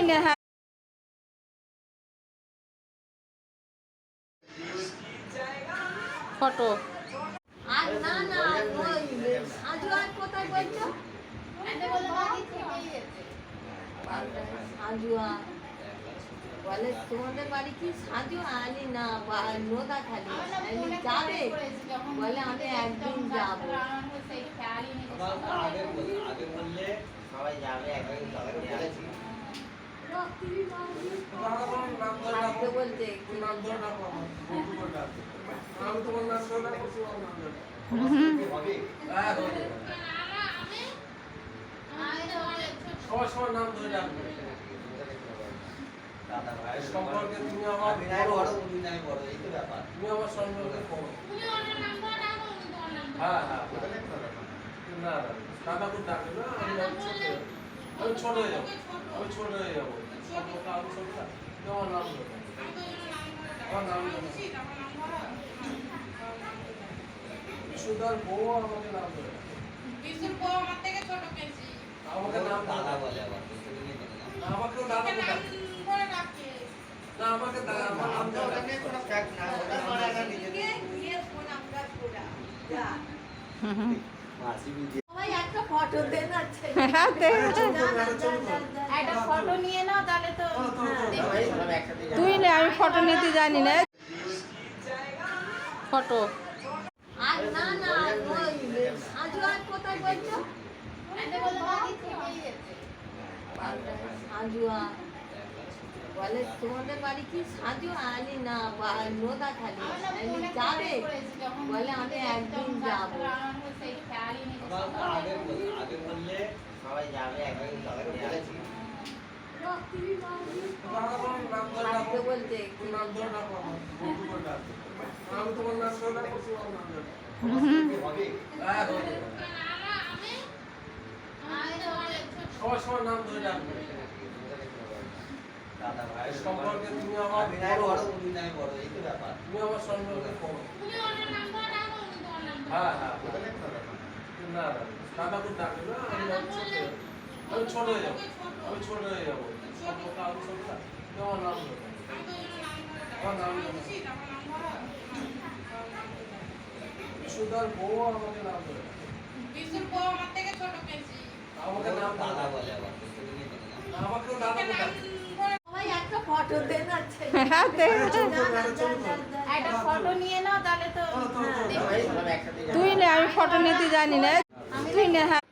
নে হ্যাঁ ফটো আর না না ওই সাজু আর কোথায় বলছো? সাজুয়া বলে তোমাদের বাড়ি কি সাজু আলি না নোদা খালি যাবে বলে আমি একদিন যাবো। সবাই যাবে একদিন থাকতে বলতে সবার সবার নাম ধরে ডাকবে। দাদা ভাই সম্পর্কে তুমি আমার বড় তুমি নাই বড় এই তো ব্যাপার। তুমি আমার সম্পর্কে বড়। হ্যাঁ হ্যাঁ না না দাদা খুব ডাকে না আমি ছোট হয়ে যাবো আমি ছোট হয়ে যাবো সম্পর্কে আমি ছোট না তুমি আমার নাম ধরে আমার নাম ধরে সুদার বউ আমাকে নাম ধরে আমাকে নাম দাদা বলে আবার আমাকেও দাদা বলে না আমাকে দাদা আমার নাম ধরে সবাই একটা ফটো দেন আছে হ্যাঁ একটা ফটো নিয়ে নাও তাহলে তো তুই নে আমি ফটো নিতে জানি না ফটো আর না না ওই সাজু আর কোথায় বলছো? সাজুয়া বলে তোমাদের বাড়ি কি সাজু আলি না নোদা খালি যাবে বলে আমি একদিন যাবো। আগে বললে সবাই যাবে একদিন থাকতে বলতে নাম ধরে ডাকো আমার আমি তোমার নাম ধরে ডাকো তুমি আমার নাম ধরে হ্যাঁ সবার সবার নাম ধরে ডাকবে। দাদা ভাই সম্পর্কে তুমি আমার বড় তুমি নাই বড় এই তো ব্যাপার। তুমি আমার সম্পর্কে বড়। হ্যাঁ হ্যাঁ না না দাদা খুব ডাকে না আমি ছোট হয়ে যাবো আমি ছোট হয়ে যাবো সম্পর্কে আমি ছোট না তুমি আমার নাম ধরে আমার নাম ধরে সুদার বউ আমাকে নাম ধরে আমাকে নাম দাদা বলে আবার আমাকেও দাদা বলে সবাই একটা ফটো দেন আছে হ্যাঁ একটা ফটো নিয়ে নাও তাহলে তো তুই নে আমি ফটো নিতে জানি না তুই নে হ্যাঁ